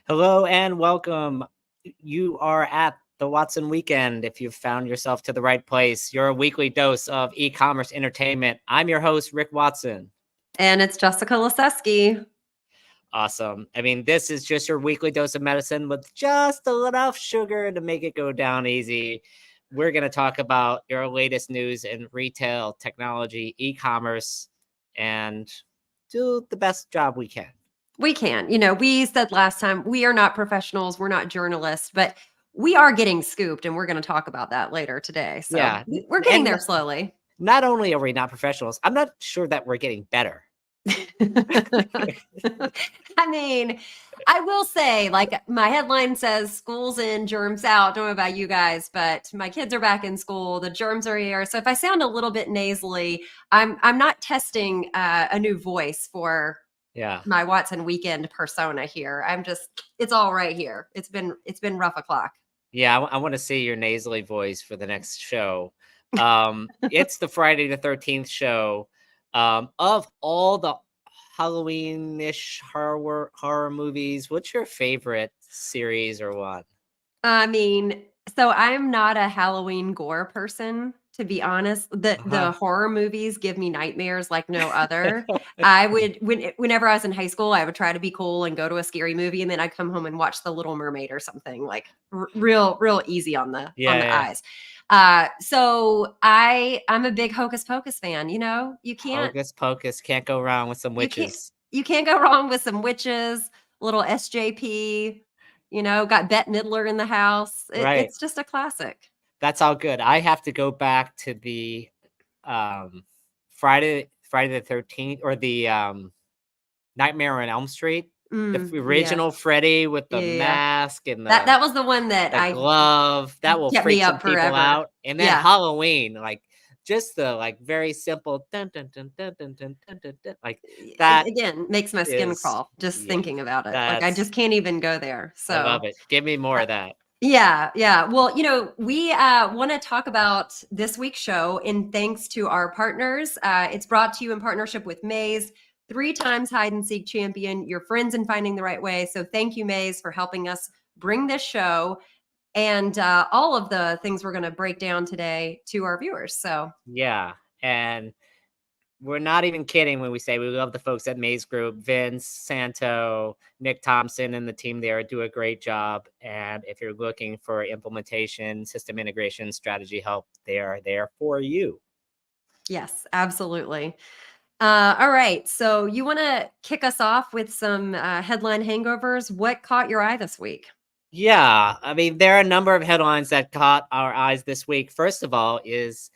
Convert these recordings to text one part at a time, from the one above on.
Hello and welcome. You are at the Watson Weekend. If you've found yourself to the right place, your weekly dose of e-commerce entertainment. I'm your host, Rick Watson. And it's Jessica Laseski. Awesome. I mean, this is just your weekly dose of medicine with just enough sugar to make it go down easy. We're going to talk about your latest news in retail, technology, e-commerce, and do the best job we can. We can. We said last time, we are not professionals. We're not journalists, but we are getting scooped, and we're going to talk about that later today. So Yeah. we're getting there slowly. Not only are we not professionals, I'm not sure that we're getting better. I mean, I will say, like my headline says, school's in, germs out. Don't know about you guys, but my kids are back in school. The germs are here. So if I sound a little bit nasally, I'm not testing a new voice for my Watson Weekend persona here. It's all right here. It's been rough o'clock. Yeah, I want to see your nasally voice for the next show. It's the Friday the 13th show. Of all the Halloween-ish horror movies, what's your favorite series or one? I mean, so I'm not a Halloween gore person, to be honest. The horror movies give me nightmares like no other. I would whenever I was in high school, I would try to be cool and go to a scary movie, and then I'd come home and watch The Little Mermaid or something, like real easy on the eyes. So I'm a big Hocus Pocus fan. You can't Hocus Pocus, can't go wrong with some witches. You can't go wrong with some witches. Little SJP. Got Bette Midler in the house. It's just a classic. That's all good. I have to go back to the Friday the 13th or the Nightmare on Elm Street. The original Freddy with the mask and that was the one that the glove that will freak some people out. And then Halloween, like just the very simple dun, dun, dun, dun, dun, dun, dun, dun, dun, like that again makes my skin crawl just thinking about it. Like I just can't even go there. So I love it. Give me more of that. Yeah. Well, we want to talk about this week's show in thanks to our partners. It's brought to you in partnership with Maze, 3 times hide and seek champion, your friends in finding the right way. So thank you, Maze, for helping us bring this show and all of the things we're going to break down today to our viewers. So yeah, and we're not even kidding when we say we love the folks at Maze Group. Vince, Santo, Nick Thompson, and the team there do a great job. And if you're looking for implementation, system integration, strategy help, they are there for you. Yes, absolutely. All right. So you want to kick us off with some headline hangovers. What caught your eye this week? Yeah, I mean, there are a number of headlines that caught our eyes this week. First of all, is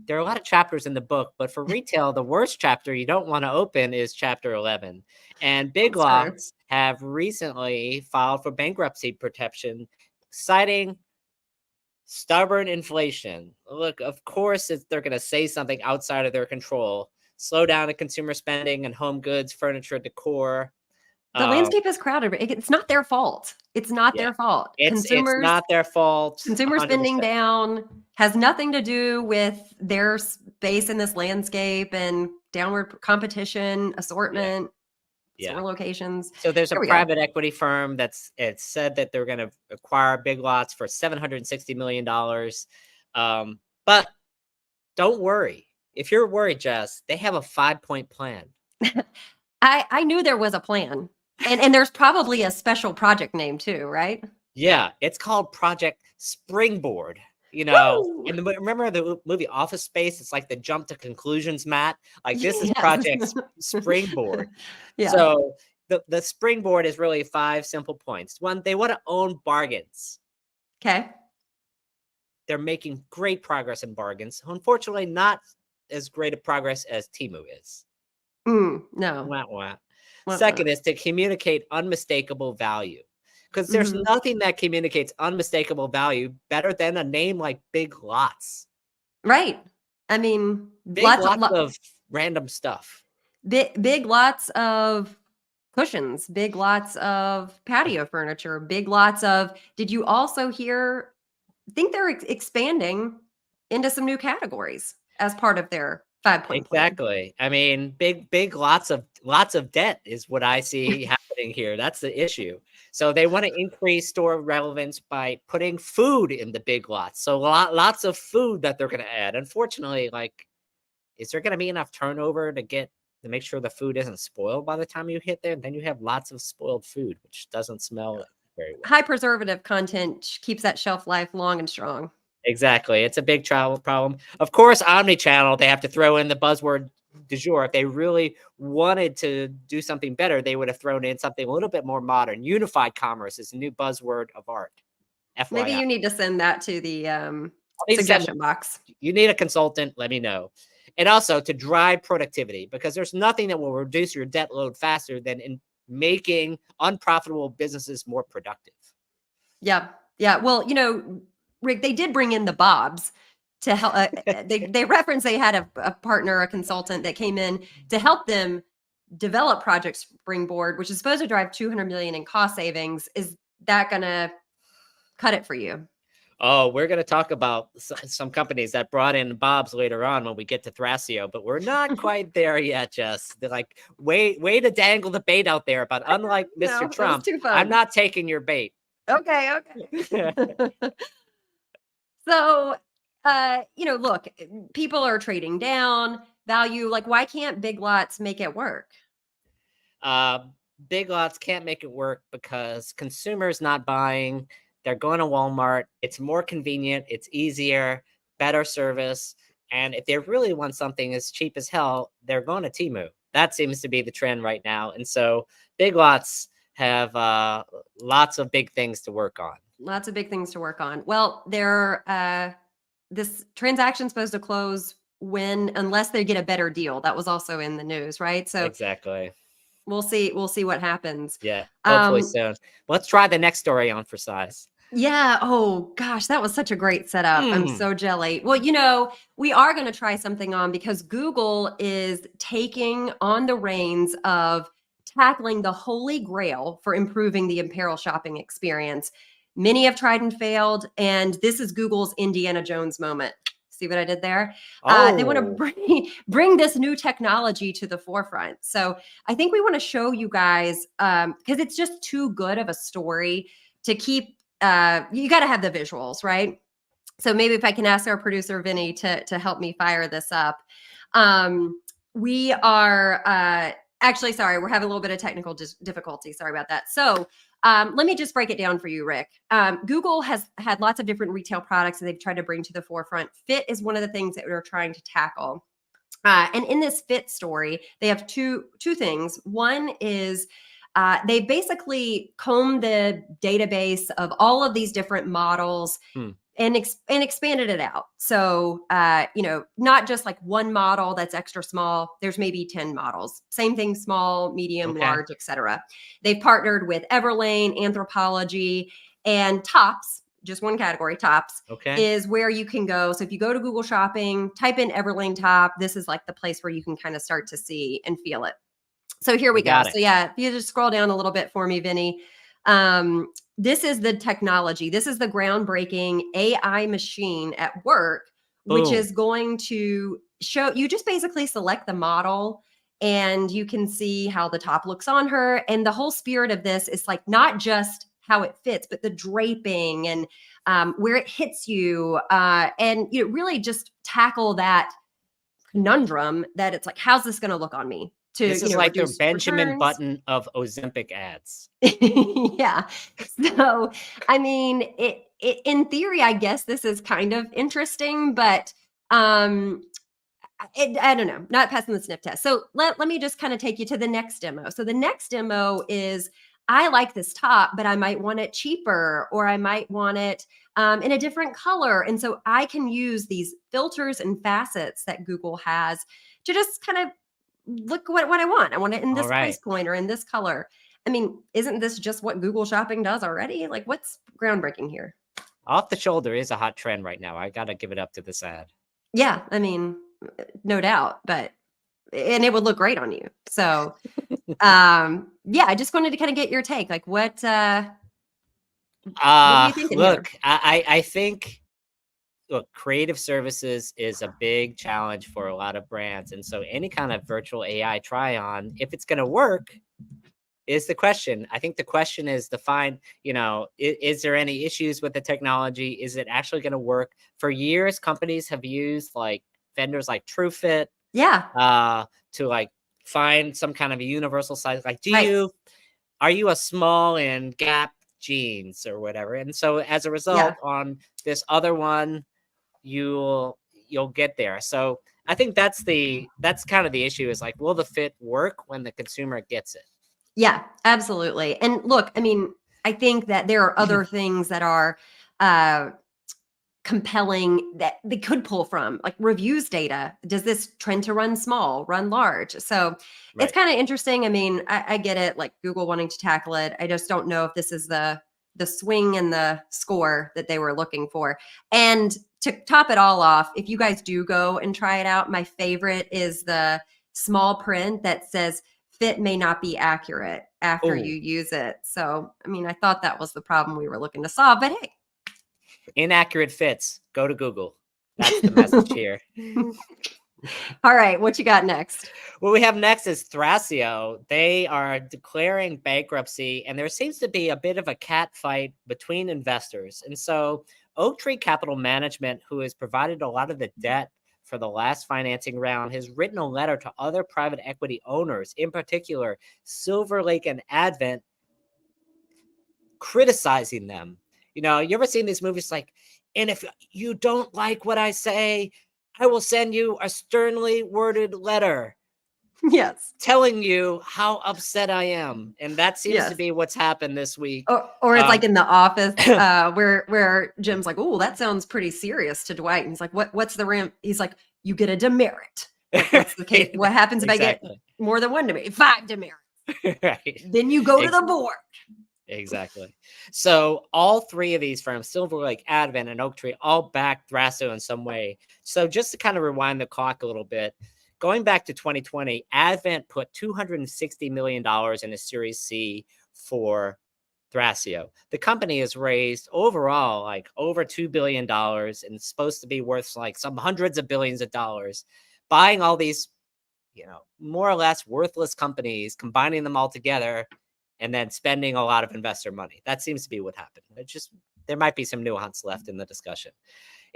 there are a lot of chapters in the book, but for retail, the worst chapter you don't want to open is chapter 11. And Big Lots have recently filed for bankruptcy protection, citing stubborn inflation. Look, of course, they're going to say something outside of their control. Slow down the consumer spending and home goods, furniture, decor. The landscape is crowded. It's not their fault. It's not their fault. It's not their fault. Consumer spending down has nothing to do with their space in this landscape and downward competition, assortment, store locations. So there's a private equity firm it's said that they're going to acquire Big Lots for $760 million. But don't worry. If you're worried, Jess, they have a 5-point plan. I knew there was a plan. And there's probably a special project name too, right? Yeah, it's called Project Springboard. And remember the movie Office Space? It's like the jump to conclusions mat. Like this is Project Springboard. So the springboard is really 5 simple points. 1, they want to own bargains. Okay. They're making great progress in bargains. Unfortunately, not as great a progress as Temu is. No. Wah, wah. Second is to communicate unmistakable value, because there's nothing that communicates unmistakable value better than a name like Big Lots. Right. I mean, lots of random stuff. Big lots of cushions, big lots of patio furniture, big lots of. Did you also hear? I think they're expanding into some new categories as part of their 5-point plan. Exactly. I mean, big lots of debt is what I see happening here. That's the issue. So they want to increase store relevance by putting food in the big lots. So lots of food that they're going to add. Unfortunately, like, is there going to be enough turnover to make sure the food isn't spoiled by the time you hit there? Then you have lots of spoiled food, which doesn't smell very well. High preservative content keeps that shelf life long and strong. Exactly. It's a big travel problem. Of course, omni-channel, they have to throw in the buzzword du jour. If they really wanted to do something better, they would have thrown in something a little bit more modern. Unified commerce is a new buzzword of art. Maybe FYI. you need to send that to the Suggestion box. You need a consultant, let me know. And also to drive productivity, because there's nothing that will reduce your debt load faster than in making unprofitable businesses more productive. Yeah. Yeah. Well, Rick, they did bring in the Bobs to help. They referenced they had a partner, a consultant that came in to help them develop Project Springboard, which is supposed to drive 200 million in cost savings. Is that going to cut it for you? Oh, we're going to talk about some companies that brought in Bob's later on when we get to Thrasio, but we're not quite there yet, Jess. They're like, way to dangle the bait out there. But unlike Mr. Trump, I'm not taking your bait. Okay. So, look, people are trading down value. Like, why can't Big Lots make it work? Big Lots can't make it work because consumers not buying. They're going to Walmart. It's more convenient. It's easier, better service. And if they really want something as cheap as hell, they're going to Temu. That seems to be the trend right now. And so Big Lots have lots of big things to work on. Lots of big things to work on. Well, this transaction's supposed to close unless they get a better deal. That was also in the news, right? So exactly. We'll see what happens. Yeah, hopefully soon. Let's try the next story on for size. Yeah. Oh gosh, that was such a great setup. I'm so jelly. Well, we are going to try something on because Google is taking on the reins of tackling the holy grail for improving the apparel shopping experience. Many have tried and failed, and this is Google's Indiana Jones moment. See what I did there? They want to bring this new technology to the forefront. So I think we want to show you guys because it's just too good of a story to keep. You got to have the visuals, right? So maybe if I can ask our producer Vinny to help me fire this up. We are actually sorry, we're having a little bit of technical difficulty. Sorry about that. So let me just break it down for you, Rick. Google has had lots of different retail products that they've tried to bring to the forefront. Fit is one of the things that we're trying to tackle. And in this Fit story, they have two things. One is they basically combed the database of all of these different models and expanded it out. So, not just like one model that's extra small. There's maybe 10 models. Same thing, small, medium, large, etc. They've partnered with Everlane, Anthropologie, and Tops. Just one category, Tops, is where you can go. So if you go to Google Shopping, type in Everlane Top. This is like the place where you can kind of start to see and feel it. So here we go. So yeah, if you just scroll down a little bit for me, Vinny. This is the technology. This is the groundbreaking AI machine at work, which is going to show you just basically select the model and you can see how the top looks on her. And the whole spirit of this is like not just how it fits, but the draping and where it hits you. And really just tackle that conundrum that it's like, how's this going to look on me? This is like the Benjamin Button of Ozempic ads. Yeah. So, I mean, it in theory, I guess this is kind of interesting, but I don't know, not passing the sniff test. So let me just kind of take you to the next demo. So the next demo is, I like this top, but I might want it cheaper, or I might want it in a different color. And so I can use these filters and facets that Google has to just kind of look what I want. I want it in this price point or in this color. I mean, isn't this just what Google Shopping does already? Like, what's groundbreaking here? Off the shoulder is a hot trend right now. I got to give it up to this ad. Yeah, I mean, no doubt, and it would look great on you. So, yeah, I just wanted to kind of get your take. Like, what are you thinking look, here? I think look, creative services is a big challenge for a lot of brands. And so any kind of virtual AI try on, if it's going to work, is the question. I think the question is to find, is there any issues with the technology? Is it actually going to work? For years, companies have used like vendors like TrueFit Yeah. To like find some kind of a universal size. Like, Right. are you a small in Gap jeans or whatever? And so as a Yeah. result, on this other one, you'll get there. So I think that's kind of the issue, is like, will the fit work when the consumer gets it? Yeah, absolutely. And look, I mean, I think that there are other things that are uh compelling that they could pull from, like reviews data. Does this trend to run small, run large? So it's Right. kind of interesting. I mean, I get it, like Google wanting to tackle it. I just don't know if this is the swing and the score that they were looking for. And to top it all off, if you guys do go and try it out, my favorite is the small print that says fit may not be accurate after Oh, you use it. So, I mean, I thought that was the problem we were looking to solve, but hey. inaccurate fits. Go to Google. That's the message here. All right, what you got next? What we have next is Thrasio. They are declaring bankruptcy, and there seems to be a bit of a cat fight between investors. And so Oaktree Capital Management, who has provided a lot of the debt for the last financing round, has written a letter to other private equity owners, in particular Silver Lake and Advent, criticizing them. You ever seen these movies like, and if you don't like what I say, I will send you a sternly worded letter Yes. telling you how upset I am. And that seems to Yes. be what's happened this week. Or it's like in The Office, where Jim's like, "Oh, that sounds pretty serious" to Dwight, and he's like, What's the ram?" He's like, "You get a demerit." Like, what's the case? What happens if I get Exactly. more than one demerit? 5 demerits. Right. Then you go to the board. Exactly. So all three of these firms, Silver Lake, Advent, and Oaktree, all backed Thrasio in some way. So just to kind of rewind the clock a little bit, going back to 2020, Advent put $260 million in a Series C for Thrasio. The company has raised overall like over $2 billion and it's supposed to be worth like some hundreds of billions of dollars, buying all these, more or less worthless companies, combining them all together, and then spending a lot of investor money. That seems to be what happened. There might be some nuance left in the discussion.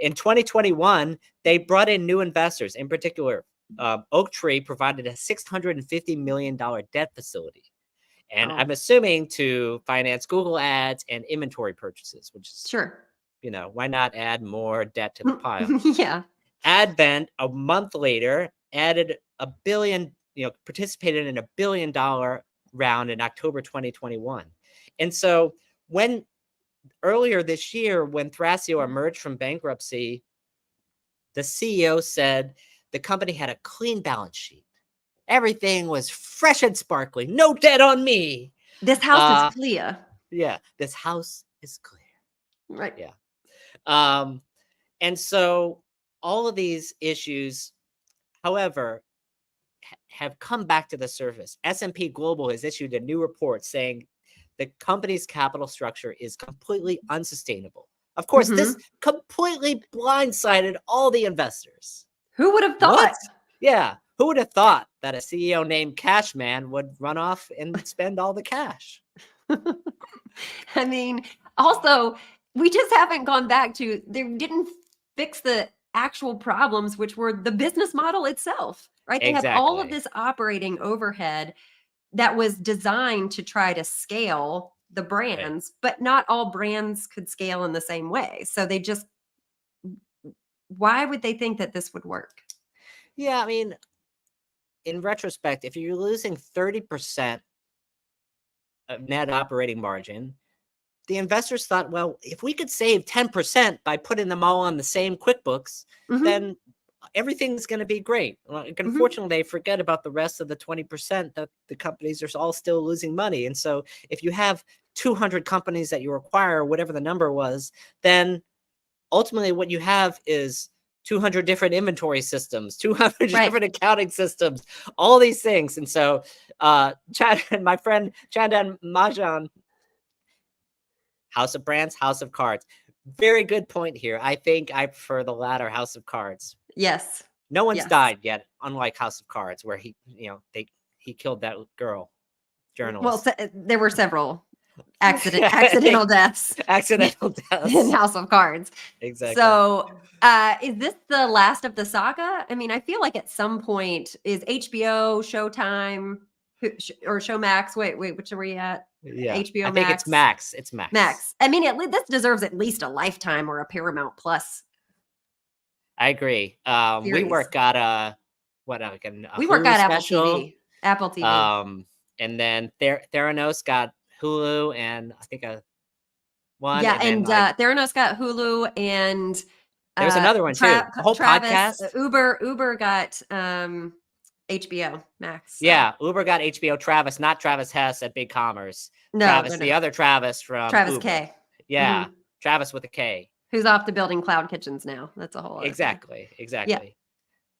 In 2021, they brought in new investors. In particular, Oaktree provided a $650 million debt facility. And Oh, I'm assuming to finance Google ads and inventory purchases, which is, sure. why not add more debt to the pile? Yeah. Advent, a month later, added a billion, participated in $1 billion round in October 2021. And so when earlier this year, when Thrasio emerged from bankruptcy, the CEO said the company had a clean balance sheet. Everything was fresh and sparkling. No debt on me. This house is clear. Yeah, this house is clear. Right. Yeah. And so all of these issues, however, have come back to the surface. S&P Global has issued a new report saying the company's capital structure is completely unsustainable. Of course, this Mhm. completely blindsided all the investors. Who would have What? thought? Yeah. Who would have thought that a CEO named Cashman would run off and spend all the cash? I mean, also, we just haven't gone back to they didn't fix the actual problems, which were the business model itself, right? They have all of Exactly. this operating overhead that was designed to try to scale the Right. brands, but not all brands could scale in the same way. So they just, why would they think that this would work? Yeah, I mean, in retrospect, if you're losing 30% of net operating margin, the investors thought, well, if we could save 10% by putting them all on the same QuickBooks, Hmm. then everything's going to be great. Like, Hmm. unfortunately, they forget about the rest of the 20% that the companies are all still losing money. And so if you have 200 companies that you acquire, whatever the number was, then ultimately what you have is 200 different inventory systems, 200 Right. different accounting systems, all these things. And so my friend Chandan Majan, House of Brands, House of Cards, Very good point here. I think I prefer the latter, House of Cards. Yes. No one's Yes. died yet, unlike House of Cards, where he killed that girl Well, journalist. there were several accidental deaths Accidental in deaths. House of Cards. Exactly. So, is this the last of the saga? I mean, I feel like at some point is HBO, Showtime, or Showmax. Wait, which are we at? Yeah, HBO I think Max. it's Max. It's Max. Max. I mean, this deserves at least a Lifetime or a Paramount Plus. I agree. WeWork got a WeWork Hulu got Apple special. TV. Apple TV. And then Theranos got Hulu, and I think one. Yeah, and then Theranos got Hulu, and there's another one too. A whole Travis, podcast. Uber got HBO Max. So. Yeah, Uber got HBO. Travis, not Travis Hess at Big Commerce. No, Travis, the other Travis from Travis Uber. K. Yeah, Travis with a K. Who's off to building cloud kitchens now. That's a whole other Exactly.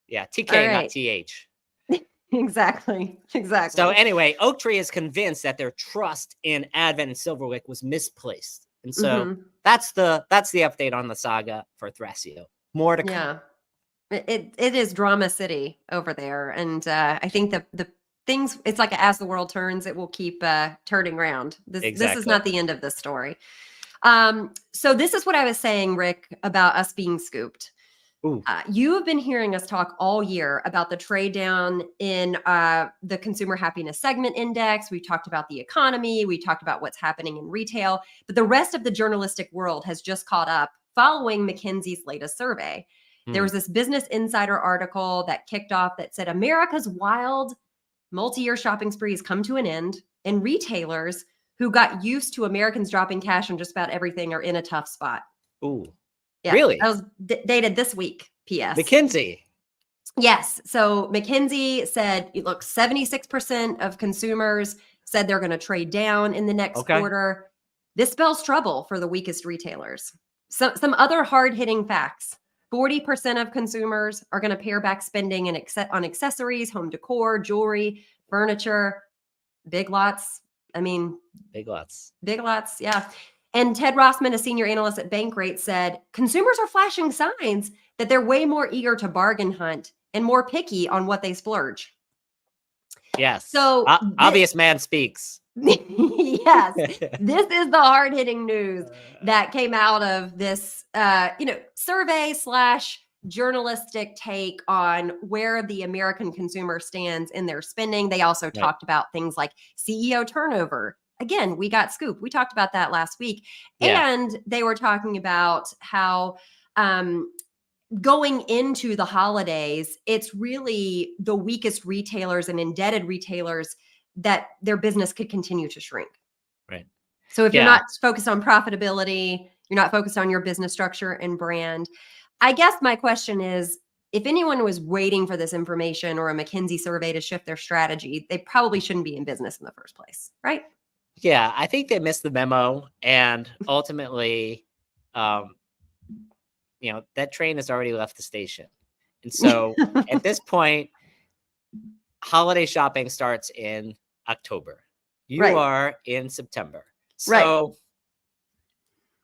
Yeah, TK, right. not TH. Exactly. So anyway, Oaktree is convinced that their trust in Advent and Silverwick was misplaced. And so that's the update on the saga for Thrasio. More to come. Yeah. It is drama city over there. And I think the things, it's like as the world turns, it will keep turning around. This is not the end of the story. So this is what I was saying, Rick, about us being scooped. You have been hearing us talk all year about the trade down in the consumer happiness segment index. We talked about the economy. We talked about what's happening in retail. But the rest of the journalistic world has just caught up following McKinsey's latest survey. There was this Business Insider article that kicked off that said America's wild multi-year shopping spree has come to an end, and retailers who got used to Americans dropping cash on just about everything are in a tough spot. Ooh. Yeah, really? That was dated this week, PS. McKinsey. Yes. So McKinsey said, look, 76% of consumers said they're going to trade down in the next quarter. This spells trouble for the weakest retailers. Some other hard-hitting facts. 40% of consumers are going to pare back spending on accessories, home decor, jewelry, furniture, Big Lots. I mean, Big Lots. Big Lots, yeah. And Ted Rossman, a senior analyst at Bankrate, said consumers are flashing signs that they're way more eager to bargain hunt and more picky on what they splurge. Yes. So obvious man speaks. Yes. This is the hard-hitting news that came out of this survey / journalistic take on where the American consumer stands in their spending. They also talked about things like CEO turnover. Again, we got scoop. We talked about that last week. Yeah. And they were talking about how going into the holidays, it's really the weakest retailers and indebted retailers that their business could continue to shrink. Right. So if you're not focused on profitability, you're not focused on your business structure and brand. I guess my question is, if anyone was waiting for this information or a McKinsey survey to shift their strategy, they probably shouldn't be in business in the first place, right? Yeah, I think they missed the memo, and ultimately, that train has already left the station. And so at this point, holiday shopping starts in October. You are in September. So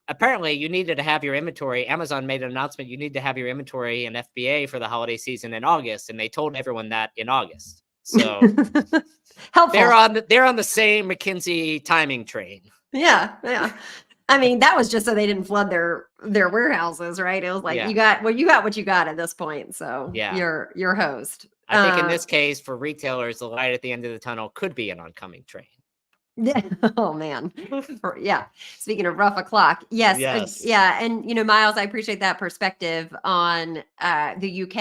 apparently you needed to have your inventory. Amazon made an announcement. You need to have your inventory and FBA for the holiday season in August. And they told everyone that in August. So they're on the same McKinsey timing train. Yeah. I mean, that was just so they didn't flood their warehouses, right? It was like, you got what you got at this point. So you're host. I think in this case, for retailers, the light at the end of the tunnel could be an oncoming train. Oh man. Speaking of rough o'clock. Yes. And Miles, I appreciate that perspective on the UK.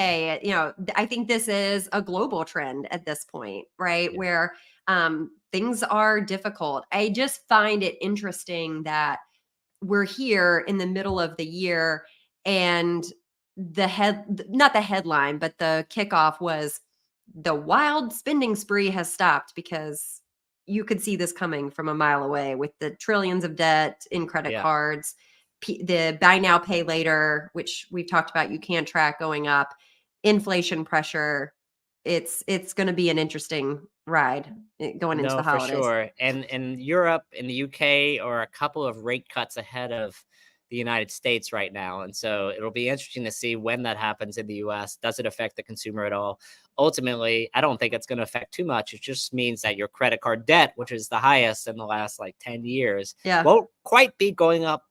I think this is a global trend at this point, right? Where things are difficult. I just find it interesting that we're here in the middle of the year, and not the headline, but the kickoff was the wild spending spree has stopped, because you could see this coming from a mile away with the trillions of debt in credit cards, the buy now, pay later, which we've talked about, you can't track, going up, inflation pressure. It's going to be an interesting ride going into the holidays. For sure. And Europe and the UK are a couple of rate cuts ahead of the United States right now. And so it'll be interesting to see when that happens in the US. Does it affect the consumer at all? Ultimately, I don't think it's going to affect too much. It just means that your credit card debt, which is the highest in the last like 10 years, Yeah. won't quite be going up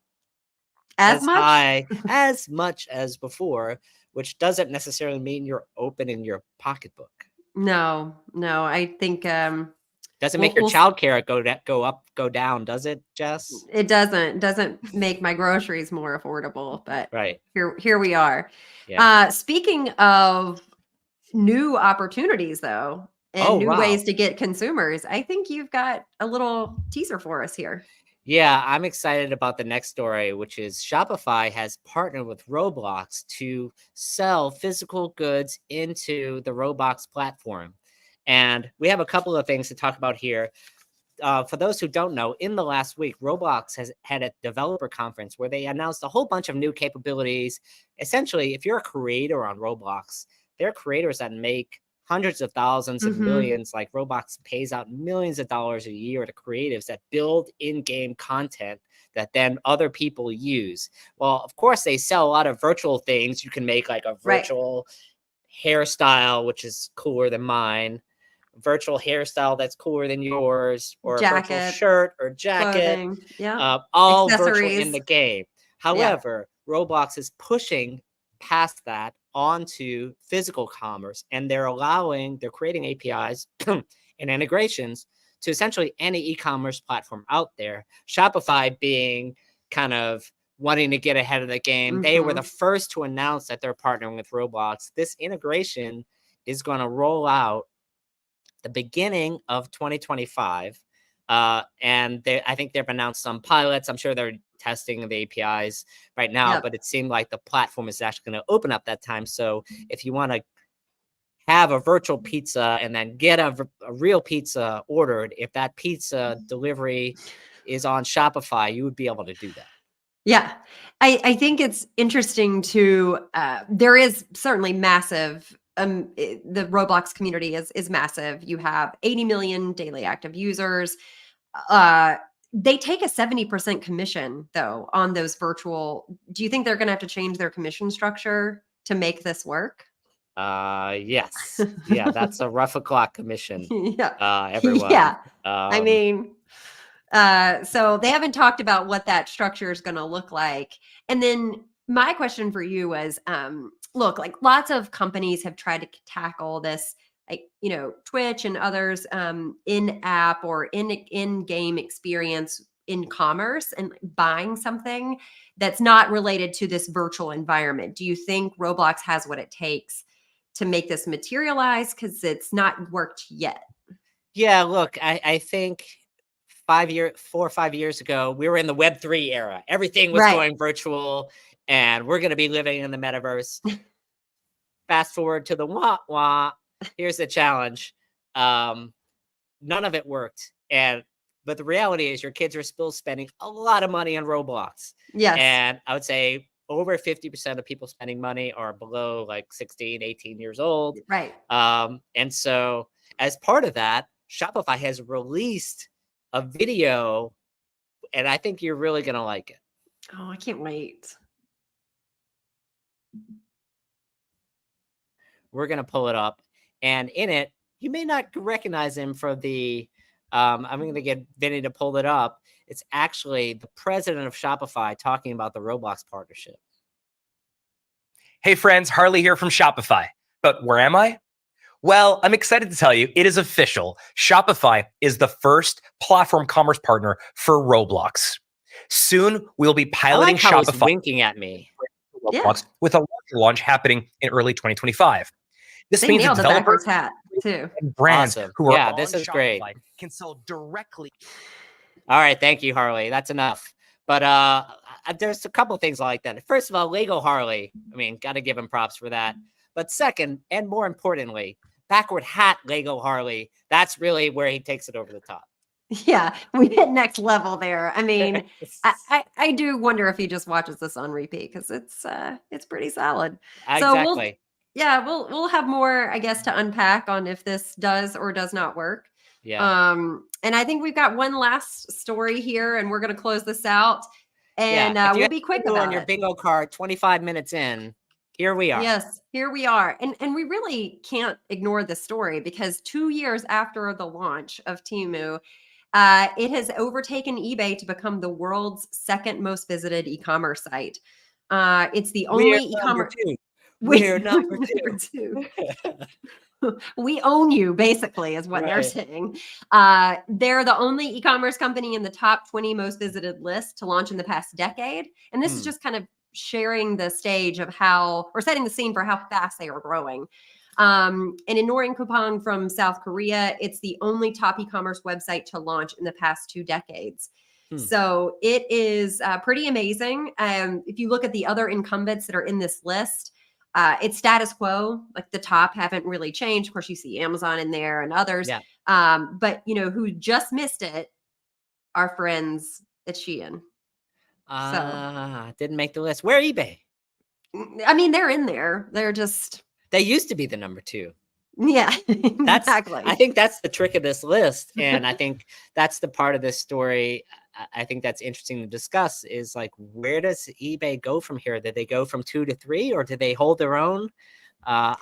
As as much? high as much as before, which doesn't necessarily mean you're opening your pocketbook. No, I think Doesn't make your we'll childcare go up, go down, does it, Jess? it doesn't make my groceries more affordable, but Right. here we are. Yeah. Speaking of new opportunities though, and Oh, new wow. ways to get consumers, I think you've got a little teaser for us here. Yeah, I'm excited about the next story, which is Shopify has partnered with Roblox to sell physical goods into the Roblox platform. And we have a couple of things to talk about here. For those who don't know, in the last week, Roblox has had a developer conference where they announced a whole bunch of new capabilities. Essentially, if you're a creator on Roblox, there are creators that make hundreds of thousands and millions. Like Roblox pays out millions of dollars a year to creatives that build in-game content that then other people use. Well, of course, they sell a lot of virtual things. You can make like a Right. virtual hairstyle, which is cooler than mine, virtual hairstyle that's cooler than yours, or a virtual Jacket, shirt or jacket, clothing, yeah. all virtual in Accessories. the game. Yeah. However, Roblox is pushing past that onto physical commerce, and they're creating APIs and integrations to essentially any e-commerce platform out there. Shopify being kind of wanting to get ahead of the game. They were the first to announce that they're partnering with Roblox. This integration is going to roll out the beginning of 2025. And I think they've announced some pilots. I'm sure they're testing the APIs right now, Yep. but it seemed like the platform is actually going to open up that time. So if you want to have a virtual pizza and then get a real pizza ordered, if that pizza delivery is on Shopify, you would be able to do that. Yeah. I think it's interesting to there is certainly massive the Roblox community is massive. You have 80 million daily active users. They take a 70% commission though on those virtual. Do you think they're going to have to change their commission structure to make this work? Yes. Yeah, that's a rough o'clock commission. Yeah. Everyone. Yeah. I mean, so they haven't talked about what that structure is going to look like. And then my question for you was, look, like lots of companies have tried to tackle this, like, Twitch and others, in-app or in-game experience in commerce and buying something that's not related to this virtual environment. Do you think Roblox has what it takes to make this materialize? Because it's not worked yet. Yeah, look, I think 4 or 5 years ago, we were in the Web3 era. Everything was Right. going virtual, and we're going to be living in the metaverse. Fast forward to the wah. Here's the challenge. None of it worked. But the reality is your kids are still spending a lot of money on Roblox. Yes. And I would say over 50% of people spending money are below like 16, 18 years old. Right. And so as part of that, Shopify has released a video, and I think you're really going to like it. Oh, I can't wait. We're going to pull it up. And in it, you may not recognize him for the, I'm going to get Vinny to pull it up. It's actually the president of Shopify talking about the Roblox partnership. Hey friends, Harley here from Shopify. But where am I? Well, I'm excited to tell you it is official. Shopify is the first platform commerce partner for Roblox. Soon, we'll be piloting I like how Shopify he's winking at me. Roblox with a larger launch happening in early 2025. This They means that nailed the developers backwards hat too. and brands Awesome. who are Yeah, on this is Shopify great. can sell directly. All right, thank you, Harley. That's enough. But there's a couple things like that. First of all, Lego Harley. I mean, got to give him props for that. But second, and more importantly, backward hat Lego Harley. That's really where he takes it over the top. Yeah, we hit next level there. I mean, I do wonder if he just watches this on repeat because it's pretty solid. Exactly. So we'll have more, I guess, to unpack on if this does or does not work. Yeah. And I think we've got one last story here, and we're going to close this out. And If you we'll have be quick Temu on about your it. bingo card 25 minutes in, here we are. Yes, here we are. And we really can't ignore this story because 2 years after the launch of Temu, it has overtaken eBay to become the world's second most visited e-commerce site. It's the We're only number e-commerce. two. We're We're number number two. 2. We own you, basically, is what they're Right. saying. They're the only e-commerce company in the top 20 most visited list to launch in the past decade. And this is just kind of sharing the stage of how, or setting the scene for how fast they are growing. And ignoring Coupang from South Korea, it's the only top e-commerce website to launch in the past 2 decades. So it is pretty amazing. If you look at the other incumbents that are in this list, it's status quo. Like the top haven't really changed. Of course, you see Amazon in there and others. Yeah. But who just missed it? Our friends at Shein. Didn't make the list. Where eBay? I mean, they're in there. They're just. They used to be the number 2. Yeah, exactly. I think that's the trick of this list. And I think that's the part of this story I think that's interesting to discuss is like, where does eBay go from here? Did they go from 2 to 3 or did they hold their own? And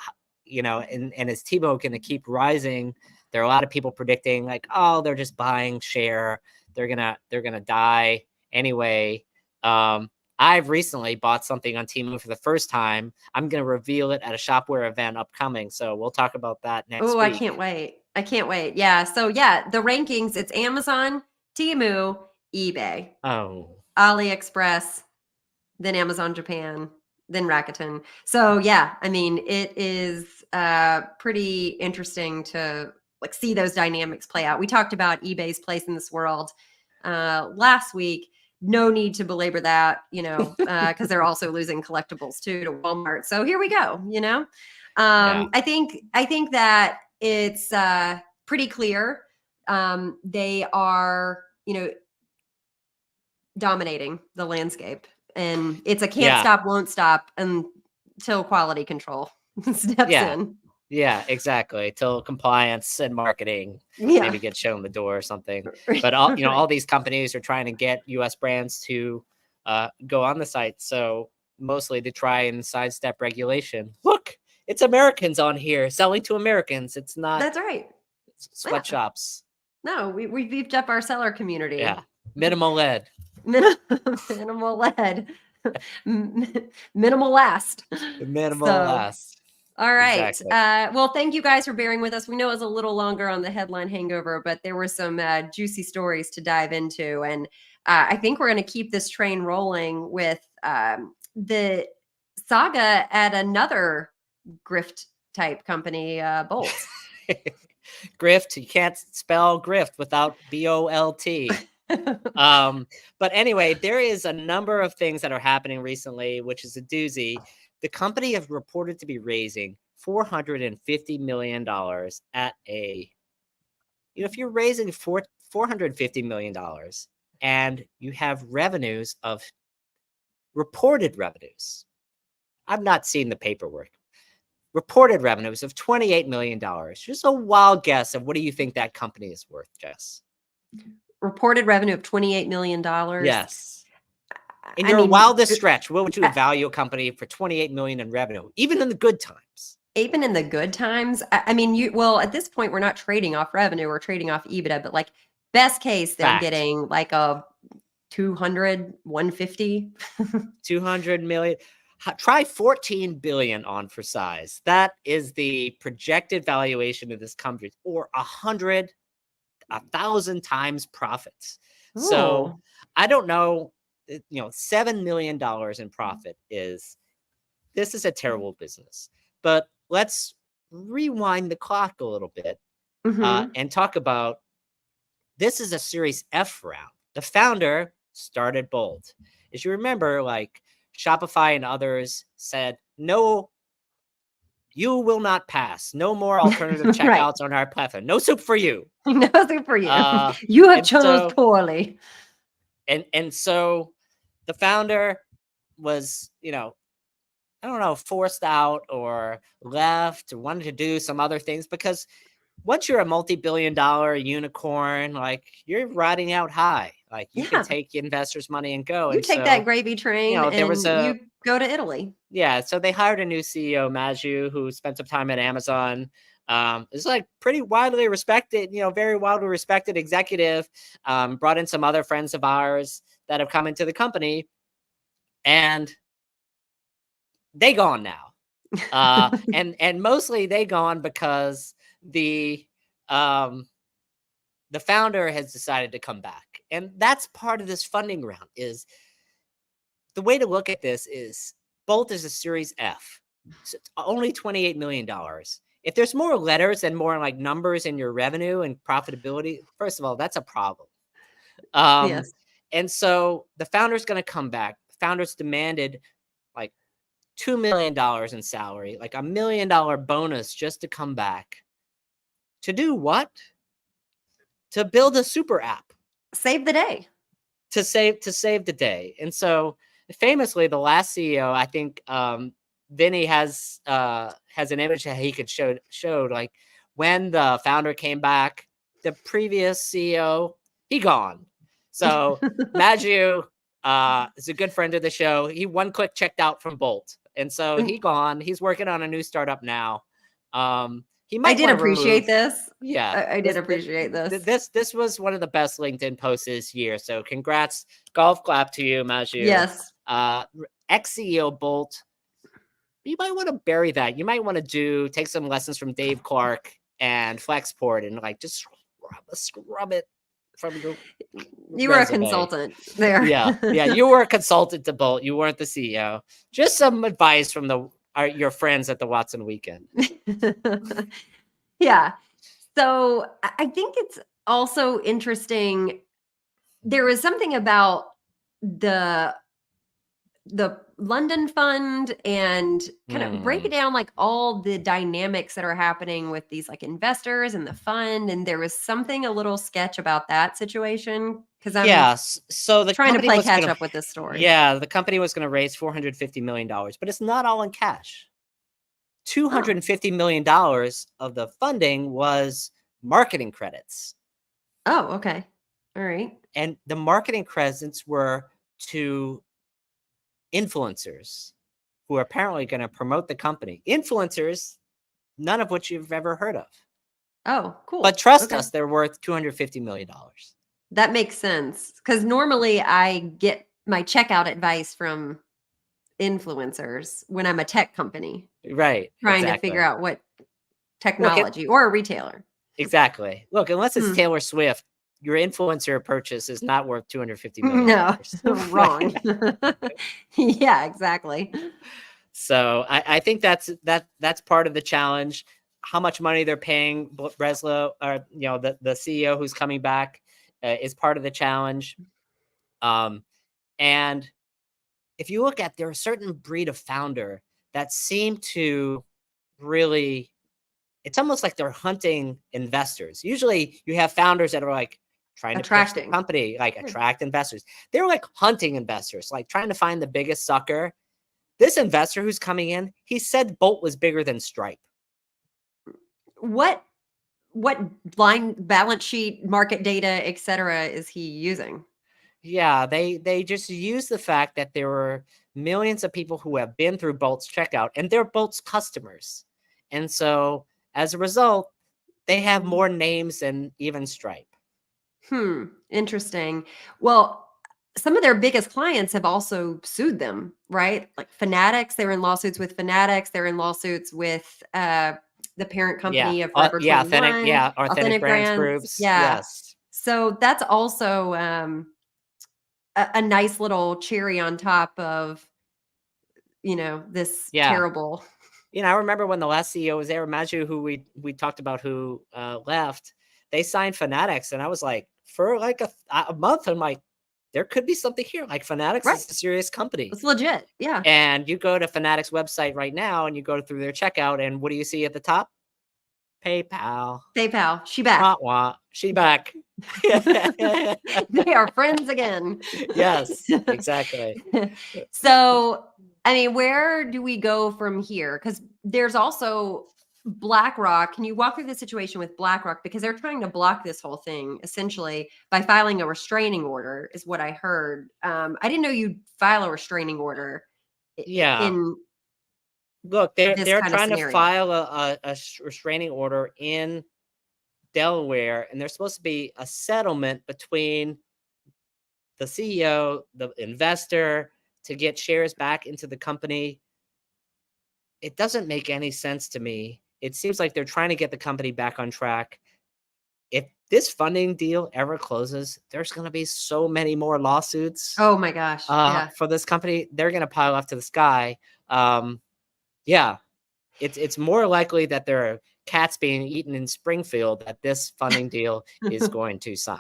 is Temu going to keep rising? There are a lot of people predicting like, oh, they're just buying share. They're going to die anyway. I've recently bought something on Temu for the first time. I'm going to reveal it at a Shopware event upcoming. So we'll talk about that next week. Oh, I can't wait. I can't wait. Yeah. So yeah, the rankings, it's Amazon, Temu, eBay, AliExpress, then Amazon Japan, then Rakuten. So yeah, I mean, it is pretty interesting to like see those dynamics play out. We talked about eBay's place in this world last week. No need to belabor that, because they're also losing collectibles too to Walmart. So here we go. I think that it's pretty clear. They are, dominating the landscape, and it's a can't stop, won't stop until quality control steps in. Yeah, exactly. Till compliance and marketing maybe get shown the door or something. But all these companies are trying to get US brands to go on the site. So mostly to try and sidestep regulation. Look, it's Americans on here selling to Americans. It's not. That's right. Sweatshops. No, we beefed up our seller community. Yeah. Minimal lead. Minimal lead. Minimal last. Minimal last. All right. Exactly. Well, thank you guys for bearing with us. We know it was a little longer on the headline hangover, but there were some juicy stories to dive into. And I think we're going to keep this train rolling with the saga at another grift type company, Bolt. Grift. You can't spell grift without BOLT. But anyway, there is a number of things that are happening recently, which is a doozy. The company is reported to be raising $450 million at if you're raising $450 million and you have revenues of reported revenues. I've not seen the paperwork. Reported revenues of $28 million. Just a wild guess of what do you think that company is worth, Jess? Reported revenue of $28 million. Yes. In your wildest stretch, what would you value a company for $28 million in revenue, even in the good times? Even in the good times? I mean, at this point, we're not trading off revenue, we're trading off EBITDA, but like best case, they're getting like a 200, 150. 200 million. Try 14 billion on for size. That is the projected valuation of this company, or 1,000 times profits. Ooh. So I don't know. $7 million in profit this is a terrible business. But let's rewind the clock a little bit and talk about, this is a Series F round. The founder started Bolt. As you remember, like Shopify and others said, no, you will not pass. No more alternative checkouts on our platform. No soup for you. No soup for you. You have chose poorly. And so the founder was, forced out or left or wanted to do some other things because once you're a multi-billion-dollar unicorn, like you're riding out high. Like you can Yeah. take investors' money and go. You And take so, that gravy train there was and you go to Italy. yeah. So they hired a new CEO, Maju, who spent some time at Amazon. It's like pretty widely respected, very widely respected executive. Brought in some other friends of ours that have come into the company, and they gone now. And mostly they gone because the founder has decided to come back. And that's part of this funding round. Is the way to look at this is Bolt is a Series F. So it's only $28 million. If there's more letters and more like numbers in your revenue and profitability, first of all, that's a problem. Yes. And so the founder's going to come back. Founders demanded like $2 million in salary, like $1 million bonus just to come back. To do what? To build a super app. Save the day. To save the day. And so famously, the last CEO, I think Vinny has an image that he could show like when the founder came back, the previous CEO, he gone. So Maju is a good friend of the show. He one click checked out from Bolt. And so he gone. He's working on a new startup now. He might I did appreciate this. Yeah, I did appreciate this. This was one of the best LinkedIn posts this year. So congrats, golf clap to you, Maju. Yes. Ex-CEO Bolt. You might want to bury that. You might want to take some lessons from Dave Clark and Flexport and like just scrub it from your You were a consultant there. Yeah. You were a consultant to Bolt. You weren't the CEO. Just some advice from your friends at the Watson Weekend. Yeah. So I think it's also interesting. There was something about the London fund and kind of break it down like all the dynamics that are happening with these like investors and the fund. And there was something a little sketch about that situation because I'm so the trying to company play catch up with this story. Yeah, the company was going to raise $450 million, but it's not all in cash. $250 million of the funding was marketing credits. Oh, okay. All right. And the marketing credits were to influencers who are apparently going to promote the company. Influencers, none of which you've ever heard of. Oh, cool. But trust us, they're worth $250 million. That makes sense. Because normally I get my checkout advice from influencers when I'm a tech company. Right. Trying to figure out what technology or a retailer. Exactly. Look, unless it's Taylor Swift, your influencer purchase is not worth $250 million. No, wrong. Yeah, exactly. So I think that's part of the challenge. How much money they're paying Breslow, or the CEO who's coming back, is part of the challenge. And if you look at, there are a certain breed of founder that seem to really, it's almost like they're hunting investors. Usually you have founders that are like trying to pitch the company, like attract investors. They're like hunting investors, like trying to find the biggest sucker. This investor who's coming in, he said Bolt was bigger than Stripe. What line, balance sheet, market data, et cetera, is he using? Yeah, they just use the fact that there were millions of people who have been through Bolt's checkout, and they're Bolt's customers. And so as a result, they have more names than even Stripe. Interesting. Well, some of their biggest clients have also sued them, right? Like Fanatics, they were in lawsuits with Fanatics. They're in lawsuits with the parent company of Forever 21. Authentic Brands Groups. Yeah. Yes. So that's also a nice little cherry on top of, this terrible. I remember when the last CEO was there, Maju, who we talked about, who left, they signed Fanatics. And I was like, for like a month, I'm like, there could be something here. Like Fanatics is a serious company. It's legit. Yeah. And you go to Fanatics website right now and you go through their checkout, and what do you see at the top? PayPal. She back. She back. They are friends again. Yes, exactly. So, I mean, where do we go from here? Because there's also BlackRock, can you walk through the situation with BlackRock? Because they're trying to block this whole thing essentially by filing a restraining order, is what I heard. I didn't know you'd file a restraining order Yeah. in Look, this they're kind of trying to scenario. file a restraining order in Delaware, and there's supposed to be a settlement between the CEO, the investor, to get shares back into the company. It doesn't make any sense to me. It seems like they're trying to get the company back on track. If this funding deal ever closes, there's going to be so many more lawsuits Oh my gosh. Yeah. for this company. They're going to pile up to the sky. Yeah, it's more likely that there are cats being eaten in Springfield that this funding deal is going to sign.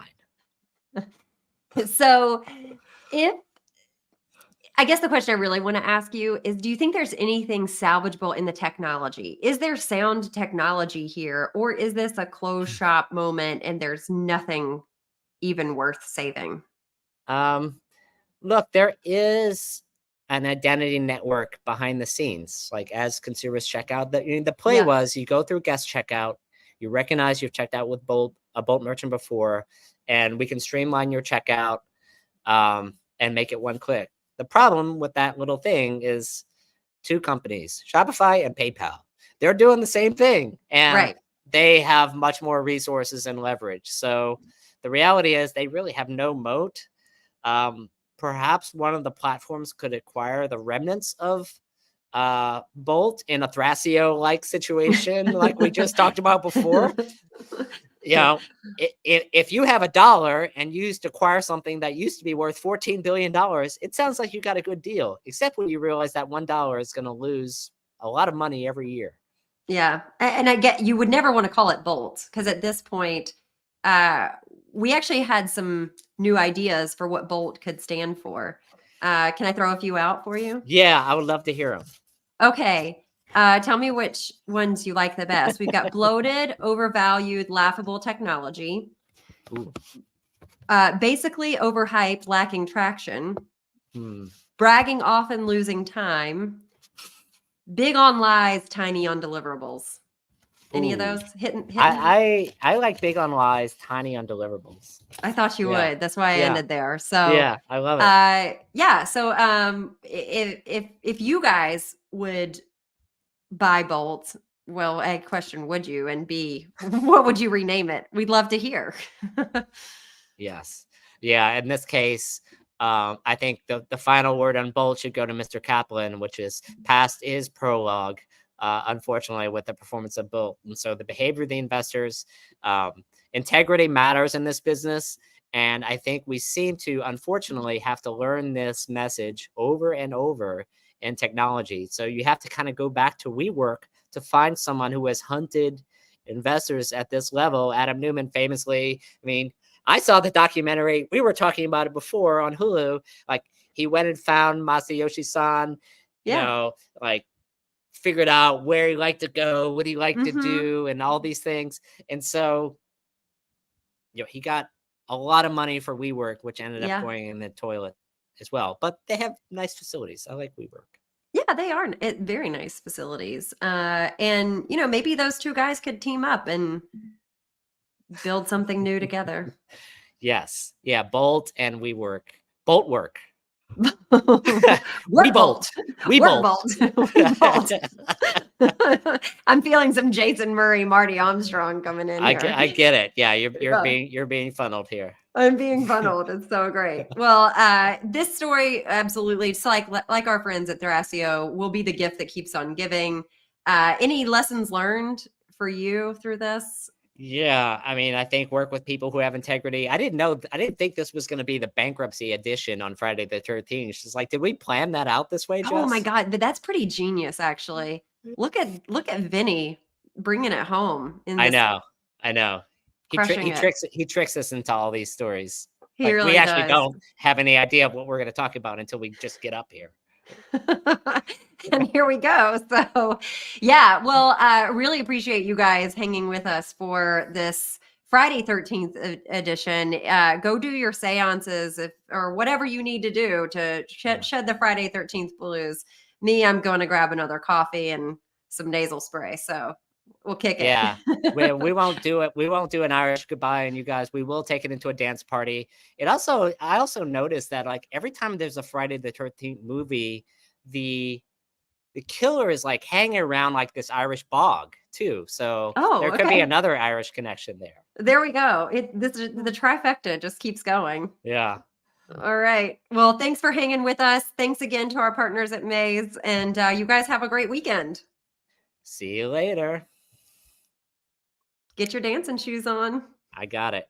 So if I guess the question I really want to ask you is, do you think there's anything salvageable in the technology? Is there sound technology here, or is this a closed shop moment and there's nothing even worth saving? Look, there is an identity network behind the scenes. Like as consumers check out, the play Yeah. was you go through guest checkout, you recognize you've checked out with a Bolt merchant before, and we can streamline your checkout and make it one click. The problem with that little thing is two companies, Shopify and PayPal. They're doing the same thing, and Right. they have much more resources and leverage. So the reality is they really have no moat. Perhaps one of the platforms could acquire the remnants of Bolt in a Thrasio-like situation, like we just talked about before. You know, if you have $1 and you used to acquire something that used to be worth $14 billion, it sounds like you got a good deal, except when you realize that $1 is going to lose a lot of money every year. Yeah. And I get you would never want to call it Bolt because at this point, we actually had some new ideas for what Bolt could stand for. Can I throw a few out for you? Yeah, I would love to hear them. Okay. Tell me which ones you like the best. We've got bloated, overvalued, laughable technology. Ooh. Basically overhyped, lacking traction. Hmm. Bragging, often losing time. Big on lies, tiny on deliverables. Any of Ooh. those hitting? I like big on lies, tiny on deliverables. I thought you Yeah. would. That's why I Yeah. ended there. So Yeah, I love it. yeah. So if you guys would buy Bolt, well, A, question, would you? And B, what would you rename it? We'd love to hear. Yes. Yeah. In this case, I think the final word on Bolt should go to Mr. Kaplan, which is past is prologue. Unfortunately, with the performance of Bolt, and so the behavior of the investors, integrity matters in this business, and I think we seem to, unfortunately, have to learn this message over and over in technology. So you have to kind of go back to WeWork to find someone who has hunted investors at this level. Adam Newman famously, I mean, I saw the documentary. We were talking about it before on Hulu. Like he went and found Masayoshi-san, Yeah. like figured out where he liked to go, what he liked to Mm-hmm. do, and all these things. And so, he got a lot of money for WeWork, which ended up Yeah. going in the toilet as well. But they have nice facilities. I like WeWork. Yeah, they are very nice facilities. And maybe those two guys could team up and build something new together. Yes. Yeah. Bolt and WeWork. Bolt work. We bolt. We Work bolt. We bolt. I'm feeling some Jason Murray, Marty Armstrong coming in here. I get it. Yeah, you're being funneled here. I'm being funneled. It's so great. Well, this story absolutely, it's like our friends at Thrasio, will be the gift that keeps on giving. Any lessons learned for you through this? Yeah, I mean, I think work with people who have integrity. I didn't think this was going to be the bankruptcy edition on Friday the 13th. She's like, did we plan that out this way, Jess? Oh my God, but that's pretty genius, actually. Look at Vinny bringing it home. I know. He crushing it. tricks us into all these stories. He Like really we actually does. don't have any idea of what we're going to talk about until we just get up here. And here we go. So yeah, well, really appreciate you guys hanging with us for this Friday 13th edition. Go do your seances or whatever you need to do to shed the Friday 13th blues. Me, I'm going to grab another coffee and some nasal spray. So We'll kick it. Yeah, we won't do it. We won't do an Irish goodbye, and you guys, we will take it into a dance party. I also noticed that like every time there's a Friday the 13th movie, the killer is like hanging around like this Irish bog too. So there could be okay. another Irish connection there. There we go. The trifecta just keeps going. Yeah. All right. Well, thanks for hanging with us. Thanks again to our partners at Maze, and you guys have a great weekend. See you later. Get your dancing shoes on. I got it.